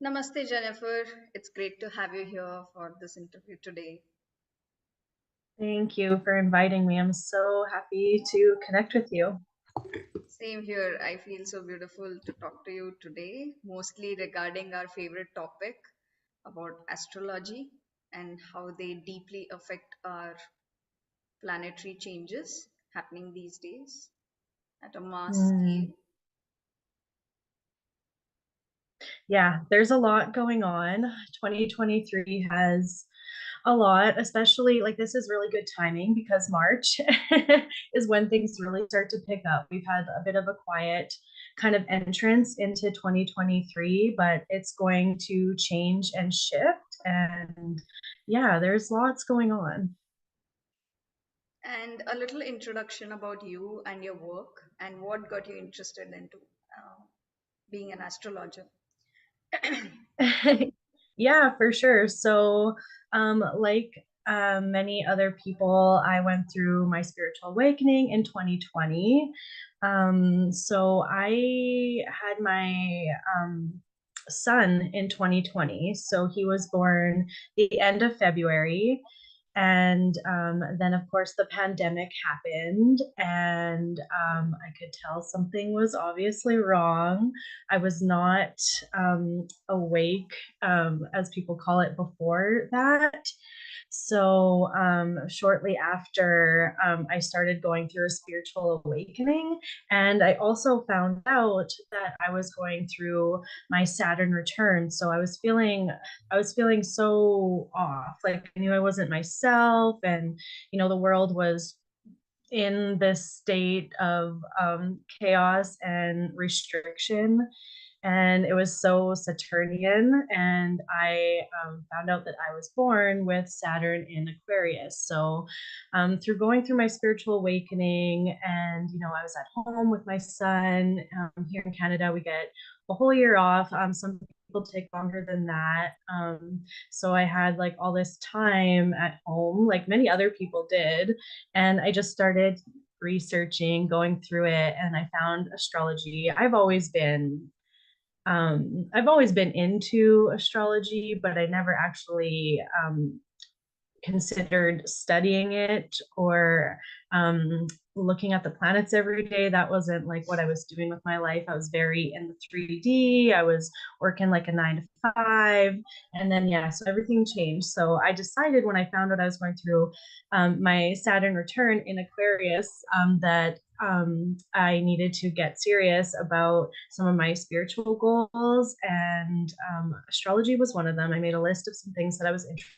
Namaste, Jennifer. It's great to have you here for this interview today. Thank you for inviting me. I'm so happy to connect with you. Same here. I feel so beautiful to talk to you today, mostly regarding our favorite topic about astrology and how they deeply affect our planetary changes happening these days at a mass Mm, scale. yeah, there's a lot going on. 2023 has a lot, especially like this is really good timing because March is when things really start to pick up. We've had a bit of a quiet kind of entrance into 2023, but it's going to change and shift. And yeah, there's lots going on. And a little introduction about you and your work and what got you interested into being an astrologer. Yeah, for sure. So, like many other people, I went through my spiritual awakening in 2020. So I had my son in 2020. So he was born the end of February. And then, of course, the pandemic happened, and I could tell something was obviously wrong. I was not awake, as people call it, before that. So, shortly after, I started going through a spiritual awakening, and I also found out that I was going through my Saturn return. So I was feeling so off. Like I knew I wasn't myself, and the world was in this state of chaos and restriction. And it was so Saturnian. And I found out that I was born with Saturn in Aquarius. So, through going through my spiritual awakening, and I was at home with my son. Here in Canada, we get a whole year off. Some people take longer than that. So I had like all this time at home, like many other people did, and I just started researching, going through it, and I found astrology. I've always been into astrology, but I never actually considered studying it or looking at the planets every day. That wasn't like what I was doing with my life. I was very in the 3D. I was working like a 9 to 5. And then, yeah, so everything changed. So I decided when I found out I was going through my Saturn return in Aquarius, that I needed to get serious about some of my spiritual goals, and astrology was one of them. I made a list of some things that I was interested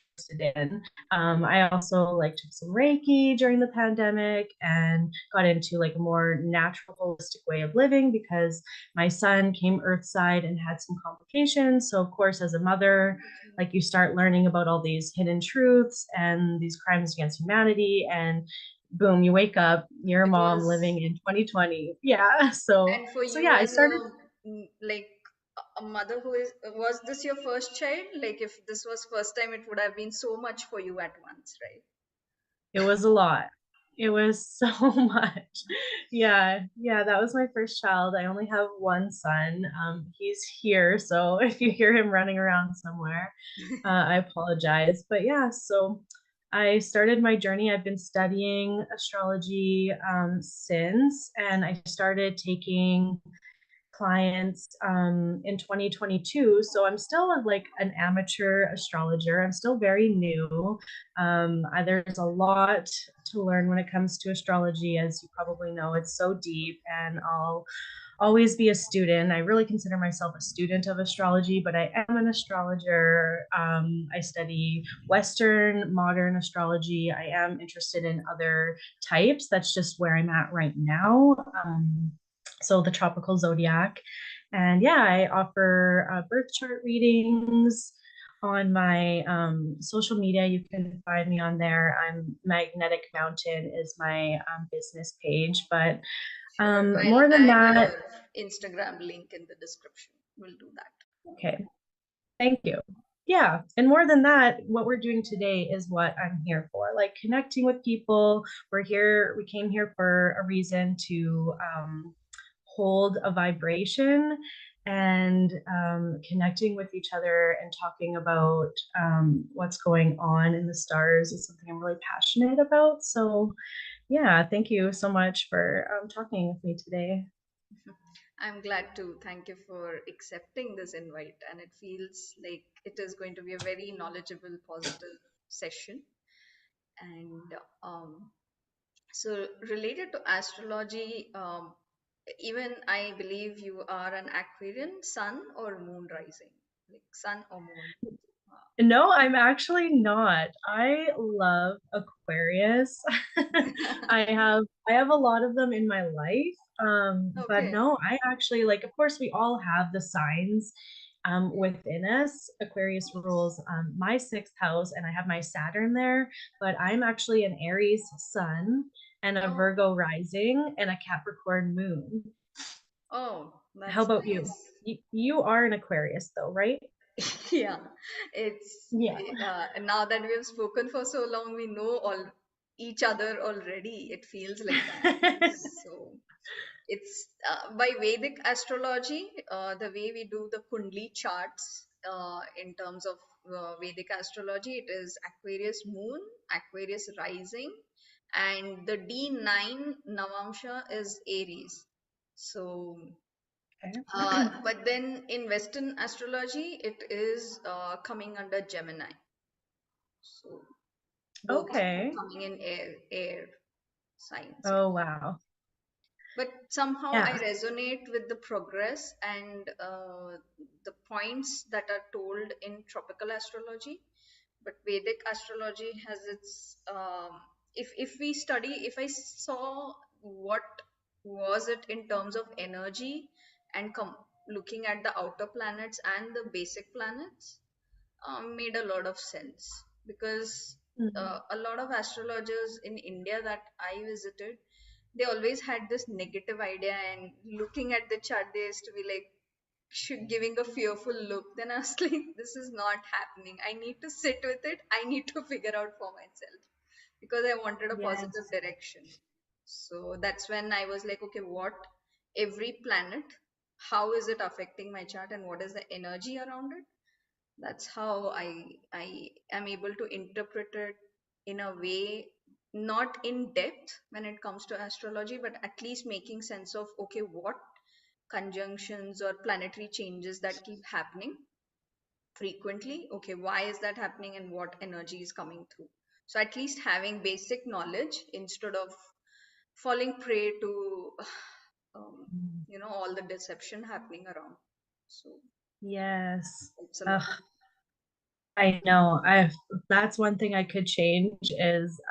in. I also like took some Reiki during the pandemic and got into like a more natural, holistic way of living because my son came earthside and had some complications. So, of course, as a mother, like you start learning about all these hidden truths and these crimes against humanity, and boom, you wake up, you're a It mom was, living in 2020. Yeah. So, and for so you yeah, I as started. like a mother who is, was this your first child? Like if this was first time, it would have been so much for you at once, right? It was a lot. It was so much. Yeah, yeah, that was my first child. I only have one son. He's here, so if you hear him running around somewhere, I apologize. But yeah, so I started my journey. I've been studying astrology since, and I started taking clients in 2022. So I'm still like an amateur astrologer. I'm still very new. There's a lot to learn when it comes to astrology. As you probably know, it's so deep, and I'll always be a student. I really consider myself a student of astrology, but I am an astrologer. I study Western, modern astrology. I am interested in other types. That's just where I'm at right now. So the tropical zodiac. And yeah, I offer birth chart readings on my social media. You can find me on there. I'm Magnetic Mountain is my business page. But Sure. I'll more than tag that, your Instagram link in the description. We'll do that. okay, thank you. Yeah, and more than that, what we're doing today is what I'm here for, like connecting with people. We came here for a reason to hold a vibration and connecting with each other and talking about what's going on in the stars is something I'm really passionate about. So, yeah, thank you so much for talking with me today. I'm glad to. Thank you for accepting this invite, and it feels like it is going to be a very knowledgeable, positive session. And so, related to astrology, even I believe you are an Aquarian, sun or moon rising, like sun or moon. No, I'm actually not. I love Aquarius. I have a lot of them in my life. But Okay. no, I actually like, of course we all have the signs within us. Aquarius rules my sixth house, and I have my Saturn there, but I'm actually an Aries sun and a Oh, Virgo rising and a Capricorn moon. oh, How that's about you? nice. You are an Aquarius though, right? Yeah, it's Yeah. now that we have spoken for so long, we know all each other already. It feels like that. So it's by Vedic astrology, the way we do the Kundli charts in terms of Vedic astrology, it is Aquarius moon, Aquarius rising, and the D9 Navamsha is Aries. So Okay. but then in Western astrology, it is coming under Gemini. So both are Okay. coming in air signs. Yeah. Oh, wow. But somehow I Yeah. resonate with the progress and the points that are told in tropical astrology. But Vedic astrology has its if we study, if I saw what was it in terms of energy and looking at the outer planets and the basic planets, made a lot of sense because Mm. a lot of astrologers in India that I visited, they always had this negative idea, and looking at the chart, they used to be like giving a fearful look. Then I was like, this is not happening. I need to sit with it. I need to figure out for myself because I wanted a positive Yes. direction. So that's when I was like, okay, what every planet, how is it affecting my chart, and what is the energy around it? That's how I am able to interpret it in a way, not in depth when it comes to astrology, but at least making sense of okay, what conjunctions or planetary changes that keep happening frequently, okay, why is that happening and what energy is coming through. So at least having basic knowledge instead of falling prey to um, Mm. all the deception happening around. So Yes. it's a lot. Ugh, I know. That's one thing I could change is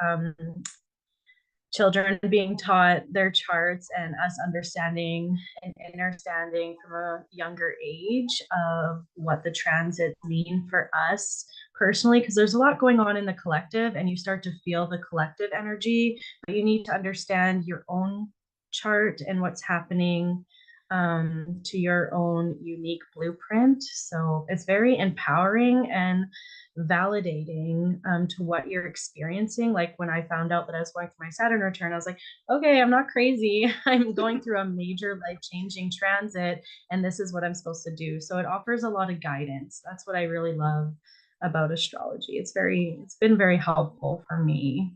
children being taught their charts and us understanding and understanding from a younger age of what the transits mean for us personally, because there's a lot going on in the collective and you start to feel the collective energy, but you need to understand your own chart and what's happening to your own unique blueprint. So it's very empowering and validating to what you're experiencing. Like when I found out that I was going through my Saturn return, I was like, okay, I'm not crazy. I'm going through a major life changing transit, and this is what I'm supposed to do. So it offers a lot of guidance. That's what I really love about astrology. It's been very helpful for me.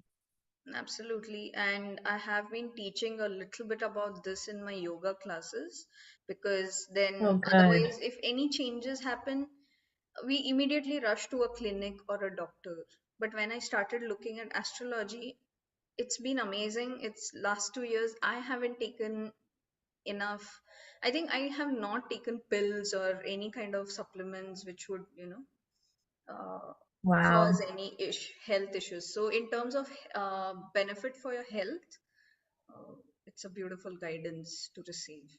Absolutely. And I have been teaching a little bit about this in my yoga classes because Oh, then good. otherwise, if any changes happen, we immediately rush to a clinic or a doctor. But when I started looking at astrology, it's been amazing. It's last 2 years, I haven't taken enough. I think I have not taken pills or any kind of supplements which would, uh, cause Wow. any health issues. So, in terms of benefit for your health, it's a beautiful guidance to receive.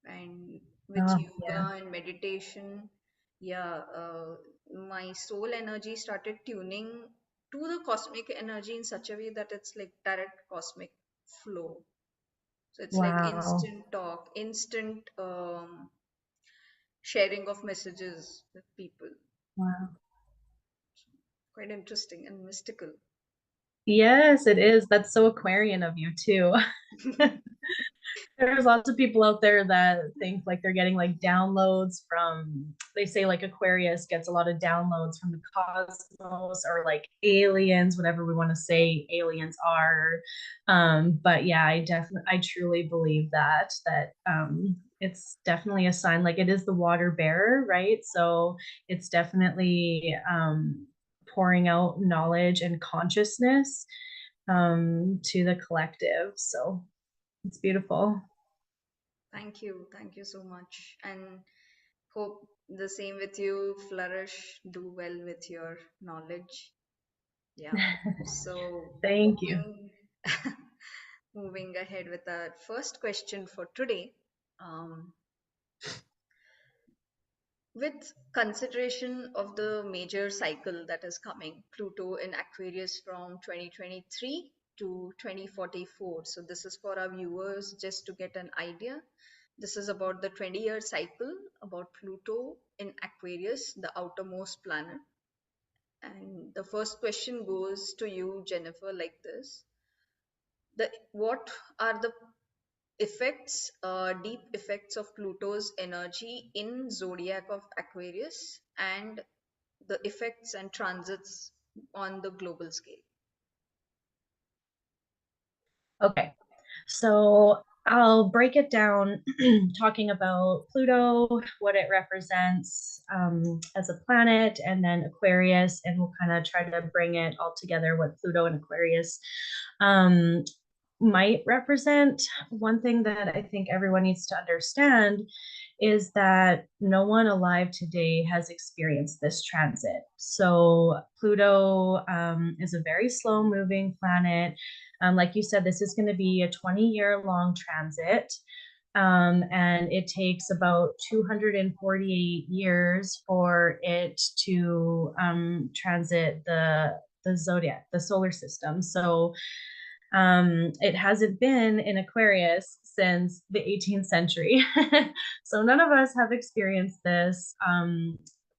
And with Oh, yeah. yoga and meditation, yeah, my soul energy started tuning to the cosmic energy in such a way that it's like direct cosmic flow. So it's like Wow. instant talk, instant sharing of messages with people. Wow. Quite interesting and mystical. Yes, it is. That's so Aquarian of you too. There's lots of people out there that think like they're getting like downloads from, they say like Aquarius gets a lot of downloads from the cosmos or like aliens, whatever we want to say aliens are. But yeah, I truly believe that it's definitely a sign, like it is the water bearer, right? So it's definitely pouring out knowledge and consciousness to the collective. So it's beautiful. Thank you so much, and hope the same with you. Flourish, do well with your knowledge. Yeah. So Thank you. moving ahead with our first question for today. Um, with consideration of the major cycle that is coming, Pluto in Aquarius from 2023 to 2044. So this is for our viewers just to get an idea. This is about the 20-year cycle about Pluto in Aquarius, the outermost planet. And the first question goes to you, Jennifer, like this. What are the effects, deep effects of Pluto's energy in zodiac of Aquarius, and the effects and transits on the global scale? Okay, so I'll break it down talking about Pluto, what it represents as a planet, and then Aquarius, and we'll kind of try to bring it all together what Pluto and Aquarius um, might represent. One thing that I think everyone needs to understand is that no one alive today has experienced this transit. So, Pluto is a very slow moving planet. Like you said, this is going to be a 20-year long transit. And it takes about 248 years for it to transit the zodiac, the solar system. So it hasn't been in Aquarius since the 18th century. So none of us have experienced this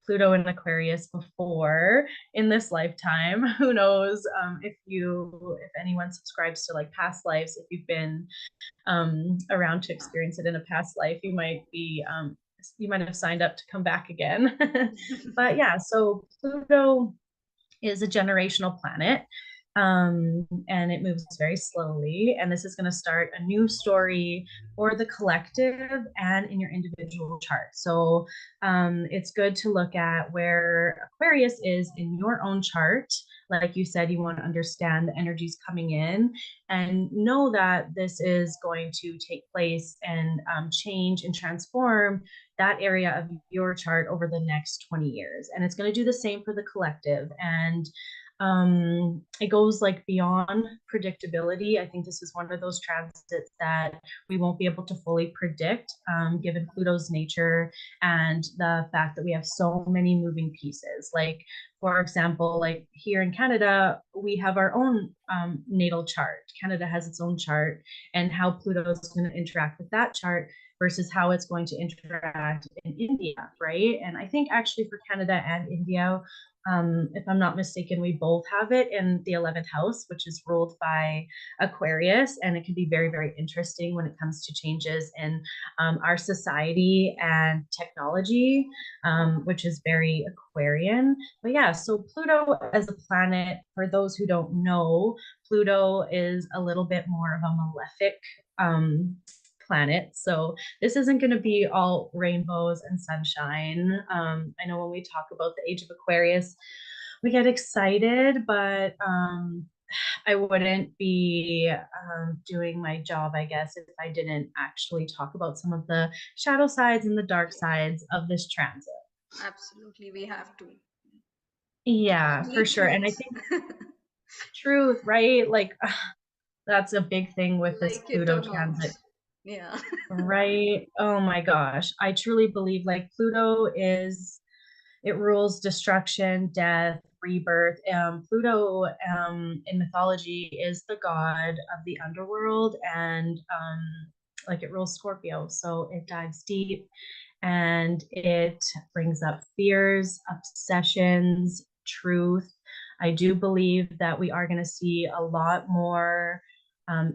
Pluto in Aquarius before in this lifetime. Who knows if anyone subscribes to like past lives, if you've been around to experience it in a past life, you might have signed up to come back again. But yeah, so Pluto is a generational planet. And it moves very slowly. And this is going to start a new story for the collective and in your individual chart. So it's good to look at where Aquarius is in your own chart. Like you said, you want to understand the energies coming in and know that this is going to take place and change and transform that area of your chart over the next 20 years. And it's going to do the same for the collective. And it goes like beyond predictability. I think this is one of those transits that we won't be able to fully predict, given Pluto's nature and the fact that we have so many moving pieces. Like, for example, like here in Canada, we have our own natal chart. Canada has its own chart, and how Pluto is going to interact with that chart versus how it's going to interact in India, right? And I think actually for Canada and India, if I'm not mistaken, we both have it in the 11th house, which is ruled by Aquarius. And it can be very, very interesting when it comes to changes in our society and technology, which is very Aquarian. But yeah, so Pluto as a planet, for those who don't know, Pluto is a little bit more of a malefic planet. So this isn't going to be all rainbows and sunshine. I know when we talk about the age of Aquarius, we get excited, but I wouldn't be doing my job, I guess, if I didn't actually talk about some of the shadow sides and the dark Yeah, sides of this transit. absolutely. We have to. Yeah, Yeah, for need sure. And I truth. think truth, right? Like that's a big thing with this Like it Pluto or not. transit. Yeah. Right. Oh my gosh. I truly believe like Pluto is, it rules destruction, death, rebirth. Pluto in mythology is the god of the underworld, and like it rules Scorpio. So it dives deep and it brings up fears, obsessions, truth. I do believe that we are going to see a lot more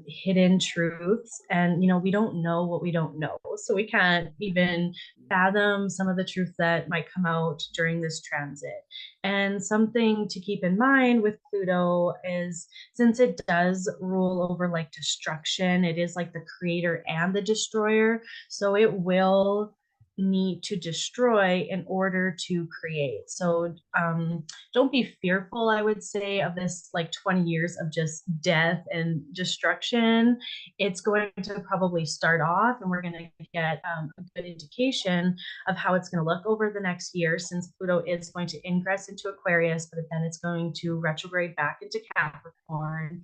hidden truths. And, we don't know what we don't know. So we can't even fathom some of the truth that might come out during this transit. And something to keep in mind with Pluto is since it does rule over like destruction, it is like the creator and the destroyer. So it will need to destroy in order to create. So don't be fearful, I would say, of this like 20 years of just death and destruction. It's going to probably start off, and we're going to get a good indication of how it's going to look over the next year, since Pluto is going to ingress into Aquarius, but then it's going to retrograde back into Capricorn.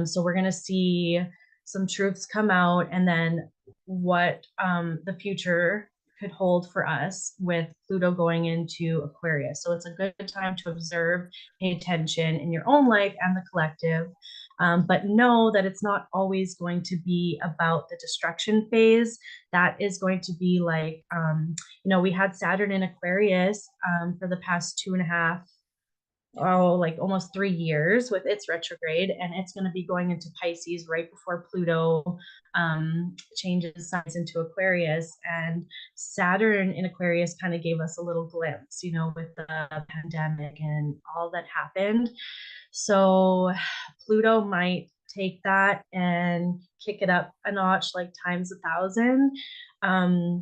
So we're going to see some truths come out, and then what the future could hold for us with Pluto going into Aquarius. So it's a good time to observe, pay attention in your own life and the collective. But know that it's not always going to be about the destruction phase. That is going to be like, we had Saturn in Aquarius for the past 2.5 like almost 3 years with its retrograde, and it's going to be going into Pisces right before Pluto changes signs into Aquarius. And Saturn in Aquarius kind of gave us a little glimpse, with the pandemic and all that happened. So Pluto might take that and kick it up a notch, like times 1,000.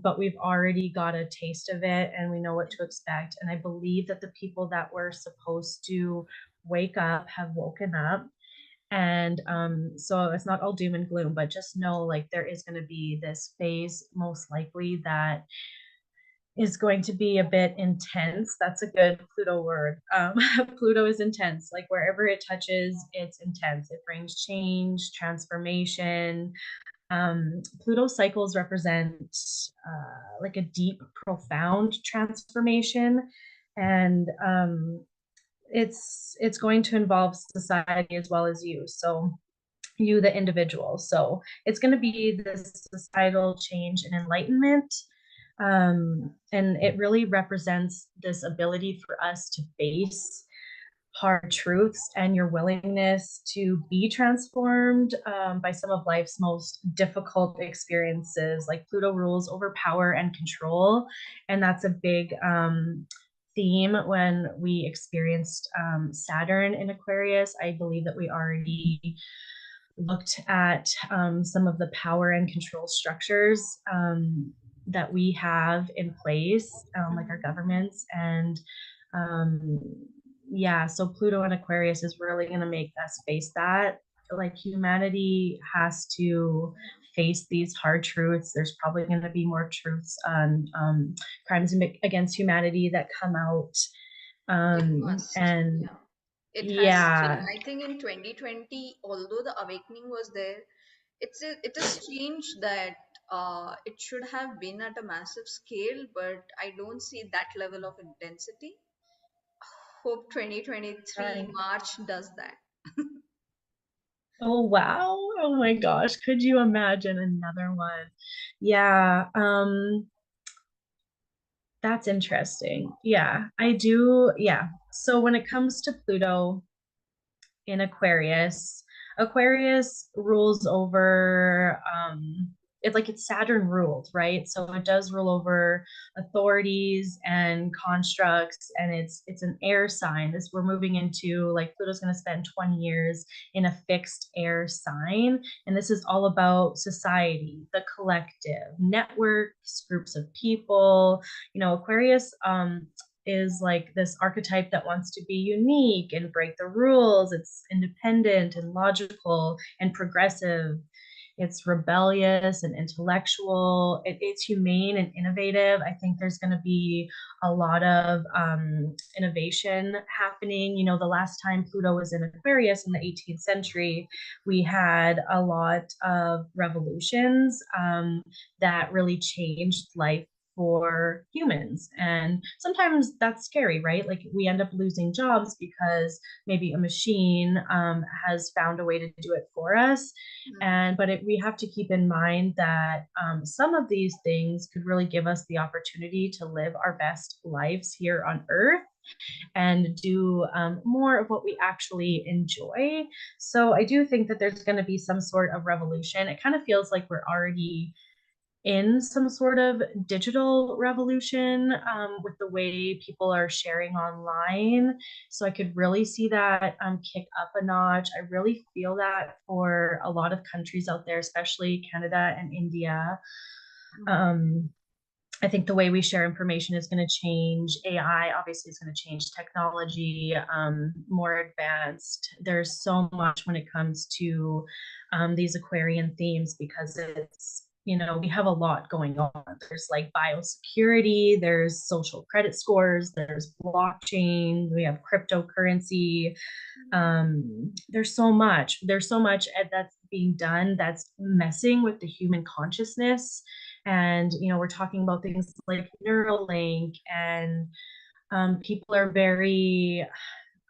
But we've already got a taste of it and we know what to expect. And I believe that the people that were supposed to wake up have woken up. And so it's not all doom and gloom, but just know like there is going to be this phase, most likely, that is going to be a bit intense. That's a good Pluto word. Pluto is intense. Like wherever it touches, it's intense. It brings change, transformation. Pluto cycles represent like a deep, profound transformation, and it's going to involve society as well as you. So you, the individual. So it's going to be this societal change and enlightenment. And it really represents this ability for us to face hard truths and your willingness to be transformed by some of life's most difficult experiences. Like Pluto rules over power and control. And that's a big theme when we experienced Saturn in Aquarius. I believe that we already looked at some of the power and control structures that we have in place, like our governments. And um, yeah, so Pluto and Aquarius is really going to make us face that. Like humanity has to face these hard truths. There's probably going to be more truths on crimes against humanity that come out. It must, And yeah. It has changed. yeah, I think in 2020, although the awakening was there, it is strange that it should have been at a massive scale, but I don't see that level of intensity. Hope 2023 right. March does that. Oh wow. Oh my gosh. Could you imagine another one? Yeah. That's interesting. Yeah, I do. Yeah. So when it comes to Pluto in Aquarius, Aquarius rules over it's like it's Saturn ruled, right? So it does rule over authorities and constructs, and it's an air sign. This we're moving into, like Pluto's going to spend 20 years in a fixed air sign, and this is all about society, the collective, networks, groups of people. Aquarius is like this archetype that wants to be unique and break the rules. It's independent and logical and progressive. It's rebellious and intellectual. It's humane and innovative. I think there's going to be a lot of innovation happening. The last time Pluto was in Aquarius in the 18th century, we had a lot of revolutions that really changed life for humans. And sometimes that's scary, right? Like we end up losing jobs because maybe a machine has found a way to do it for us. Mm, And we have to keep in mind that some of these things could really give us the opportunity to live our best lives here on Earth and do more of what we actually enjoy. So I do think that there's going to be some sort of revolution. It kind of feels like we're already in some sort of digital revolution with the way people are sharing online. So I could really see that kick up a notch. I really feel that for a lot of countries out there, especially Canada and India. mm, Um, I think the way we share information is going to change. AI obviously is going to change technology, more advanced. There's so much when it comes to these Aquarian themes because it's, we have a lot going on. There's like biosecurity, there's social credit scores, there's blockchain, we have cryptocurrency. There's so much that's being done that's messing with the human consciousness. And we're talking about things like Neuralink, and people are very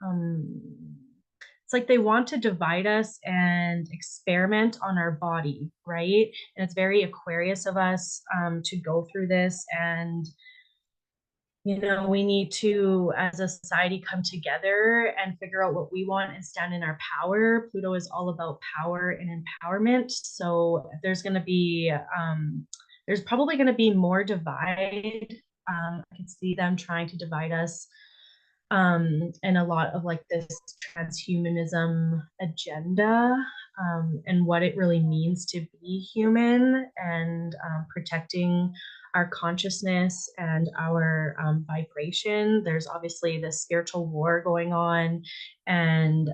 um, it's like they want to divide us and experiment on our body, right? And it's very Aquarius of us to go through this. And we need to, as a society, come together and figure out what we want and stand in our power. Pluto is all about power and empowerment. So there's probably going to be more divide. I can see them trying to divide us, and a lot of like this transhumanism agenda, and what it really means to be human, and protecting our consciousness and our vibration. There's obviously this spiritual war going on, and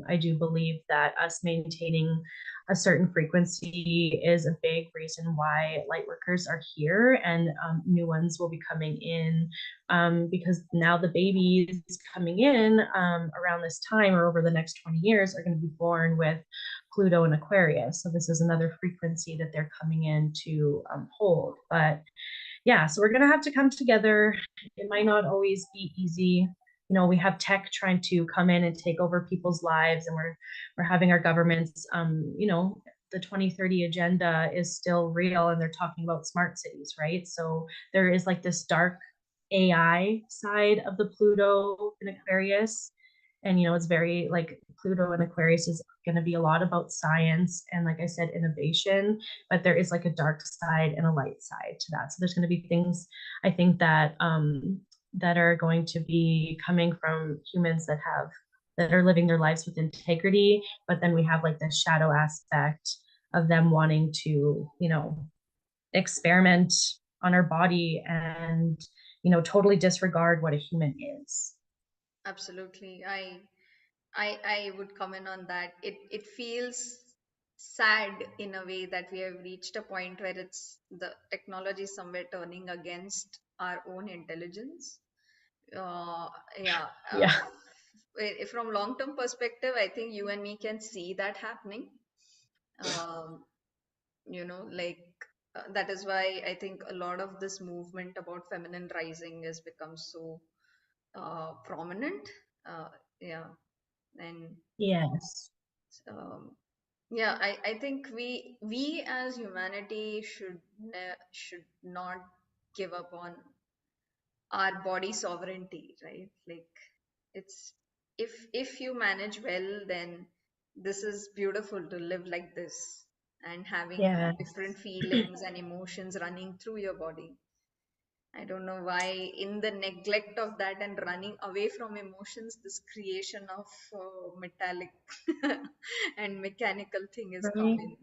I do believe that us maintaining a certain frequency is a big reason why light workers are here, and new ones will be coming in, because now the babies coming in around this time or over the next 20 years are going to be born with Pluto and Aquarius. So this is another frequency that they're coming in to hold. But yeah, so we're going to have to come together. It might not always be easy. We have tech trying to come in and take over people's lives, and we're having our governments, the 2030 agenda is still real, and they're talking about smart cities, right? So there is like this dark AI side of the Pluto in Aquarius. And it's very like Pluto and Aquarius is going to be a lot about science and, like I said, innovation, but there is like a dark side and a light side to that. So there's going to be things, I think, that are going to be coming from humans that are living their lives with integrity, but then we have like the shadow aspect of them wanting to experiment on our body and totally disregard what a human is. absolutely. I would comment on that. It feels sad in a way that we have reached a point where it's the technology somewhere turning against our own intelligence. Uh, yeah. Yeah. From long-term perspective, I think you and me can see that happening. Um, like that is why I think a lot of this movement about feminine rising has become so prominent. Yeah, and Yes. um, yeah, I think we as humanity should not give up on our body sovereignty, right? Like it's if you manage well, then this is beautiful to live like this and having Yes. different feelings and emotions running through your body. I don't know why, in the neglect of that and running away from emotions, this creation of metallic and mechanical thing is Right. coming.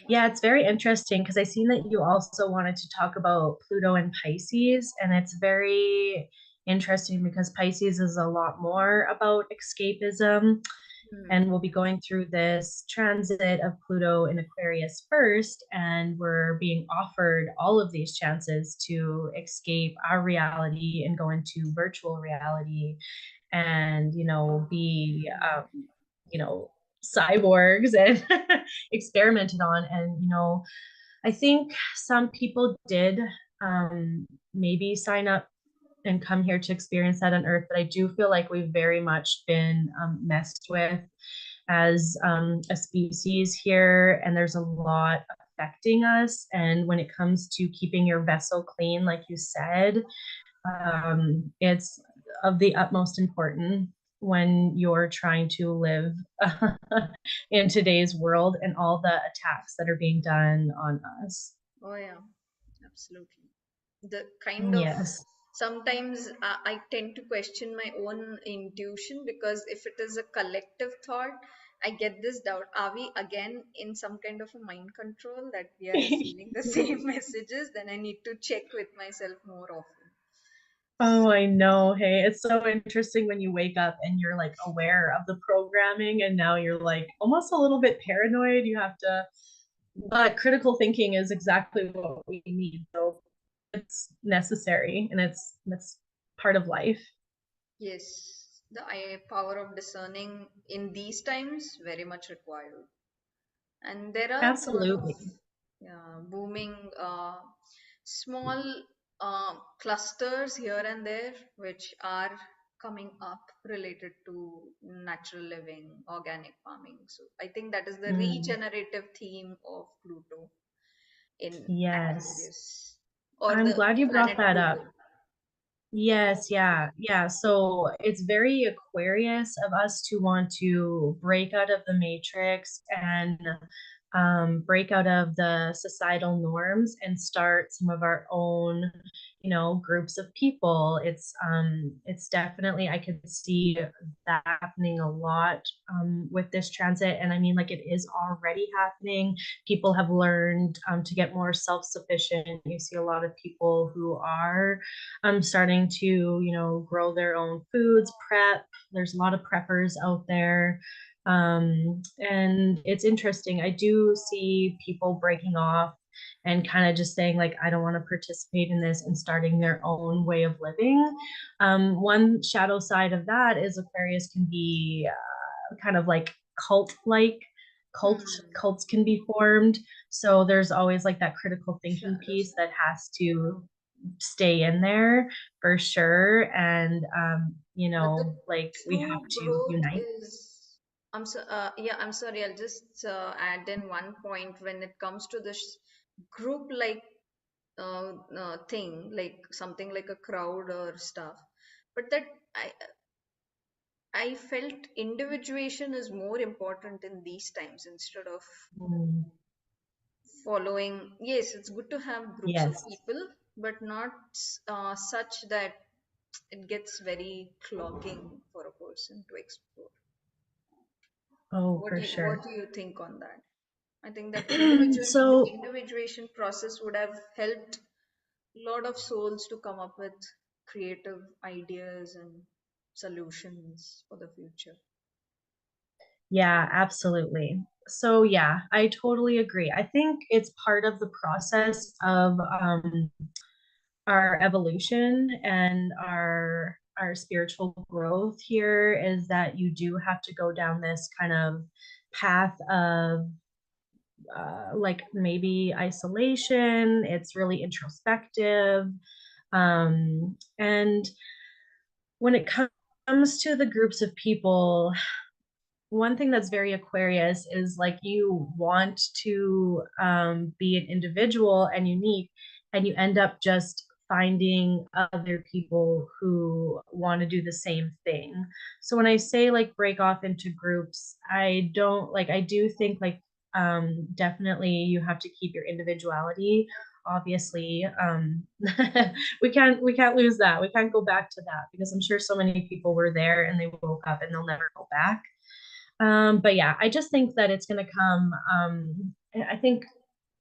Yeah, it's very interesting because I seen that you also wanted to talk about Pluto and Pisces, and it's very interesting because Pisces is a lot more about escapism, Hmm. and we'll be going through this transit of Pluto in Aquarius first, and we're being offered all of these chances to escape our reality and go into virtual reality, and be you know cyborgs and experimented on. And I think some people did maybe sign up and come here to experience that on Earth. But I do feel like we've very much been messed with as a species here, and there's a lot affecting us. And when it comes to keeping your vessel clean, like you said, it's of the utmost importance when you're trying to live in today's world and all the attacks that are being done on us. Oh yeah, absolutely. The kind of Yes. sometimes I tend to question my own intuition, because if it is a collective thought, I get this doubt: are we again in some kind of a mind control that we are receiving the same messages? Then I need to check with myself more often. Oh, I know. Hey, it's so interesting when you wake up and you're like aware of the programming, and now you're like almost a little bit paranoid. You have to, but critical thinking is exactly what we need. So it's necessary, and that's part of life. Yes, the power of discerning in these times very much required. And there are a lot of, Absolutely. yeah, booming small clusters here and there which are coming up related to natural living, organic farming. So I think that is the Mm, regenerative theme of Pluto in yes. Aquarius, or I'm the glad you brought planet that up. Pluto. Yes, yeah, yeah. So it's very Aquarius of us to want to break out of the matrix and break out of the societal norms and start some of our own, groups of people. It's definitely, I could see that happening a lot with this transit, and I mean, like, it is already happening. People have learned to get more self-sufficient. You see a lot of people who are starting to, grow their own foods, prep. There's a lot of preppers out there. And it's interesting. I do see people breaking off and kind of just saying, like, I don't want to participate in this, and starting their own way of living. One shadow side of that is Aquarius can be kind of like cult Hmm. cults can be formed. So there's always like that critical thinking Shadow piece side. that has to stay in there for sure. And But the like, we have true to growth unite. is, yeah, I'm sorry, I'll just add in one point when it comes to this group like thing, like something like a crowd or stuff. But that I I felt individuation is more important in these times instead of Mm, following. Yes, it's good to have groups of yes. people, but not such that it gets very clogging for a person to explore. Oh, for What sure. do you think on that? I think that So individuation process would have helped a lot of souls to come up with creative ideas and solutions for the future. yeah, absolutely. So yeah, I totally agree. I think it's part of the process of our evolution and our spiritual growth here, is that you do have to go down this kind of path of like maybe isolation. It's really introspective. And when it comes to the groups of people, one thing that's very Aquarius is like, you want to be an individual and unique, and you end up just finding other people who want to do the same thing. So when I say like break off into groups, I don't like, I do think like definitely you have to keep your individuality, obviously. We can't lose that. We can't go back to that, because I'm sure so many people were there and they woke up and they'll never go back. But yeah, I just think that it's going to come. I think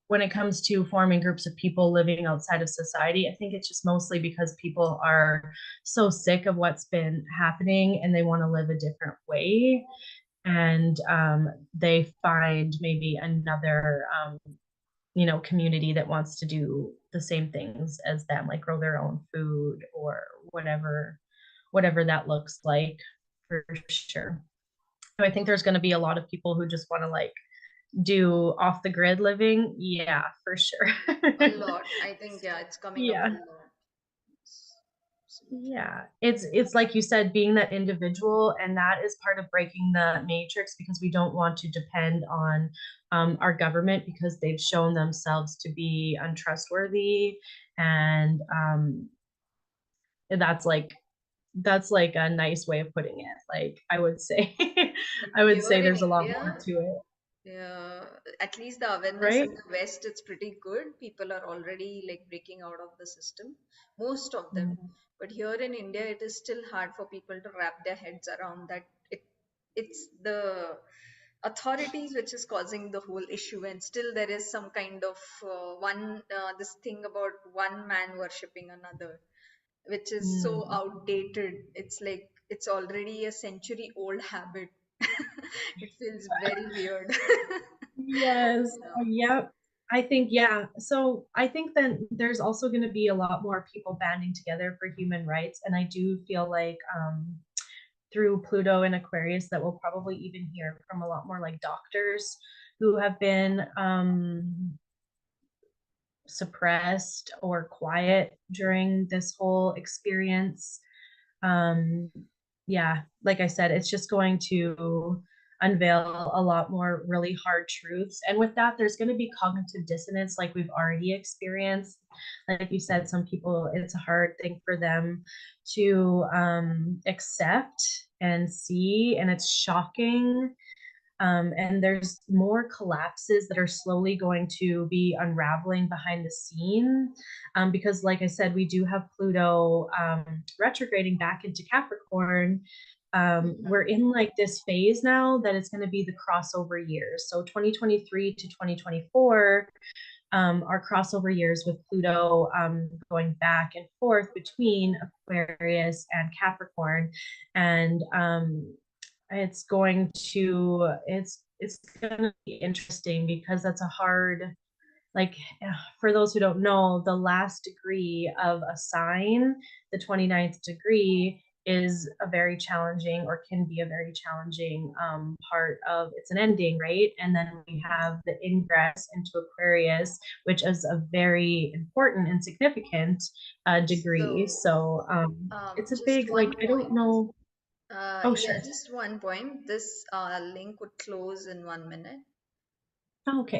when it comes to forming groups of people living outside of society, I think it's just mostly because people are so sick of what's been happening and they want to live a different way. And they find maybe another, community that wants to do the same things as them, like grow their own food or whatever that looks like, for sure. So I think there's going to be a lot of people who just want to like do off the grid living. Yeah, for sure. A lot. I think, yeah, it's coming up a Yeah. lot. Yes, absolutely. Yeah, it's like you said, being that individual, and that is part of breaking the matrix because we don't want to depend on our government because they've shown themselves to be untrustworthy, and that's like that's like a nice way of putting it. Like I would say, But I would here say in there's a lot more India, to it, yeah, at least the awareness right? in the West, it's pretty good. People are already like breaking out of the system, most of them. Mm. But here in India, it is still hard for people to wrap their heads around that it's the authorities which is causing the whole issue, and still there is some kind of one this thing about one man worshipping another, which is so Mm. outdated. It's like it's already a century old habit. It feels very weird. Yes. Yeah. Yep. I think, yeah. So I think then there's also going to be a lot more people banding together for human rights. And I do feel like through Pluto and Aquarius that we'll probably even hear from a lot more like doctors who have been suppressed or quiet during this whole experience. um yeah, like I said, it's just going to unveil a lot more really hard truths, and with that there's going to be cognitive dissonance like we've already experienced. Like you said, some people, it's a hard thing for them to accept and see, and it's shocking. And there's more collapses that are slowly going to be unraveling behind the scene, because like I said, we do have Pluto retrograding back into Capricorn. We're Mhm. in like this phase now that it's going to be the crossover years, so 2023 to 2024 are crossover years with Pluto going back and forth between Aquarius and Capricorn. And it's going to be interesting because that's a hard, like, for those who don't know, the last degree of a sign, the 29th degree, is a very challenging, or can be a very challenging part of, it's an ending, right? And then we have the ingress into Aquarius, which is a very important and significant degree. So, So it's a just big, like, one I don't point. know. Oh, Yeah, sure. just one point. This link would close in 1 minute. Okay.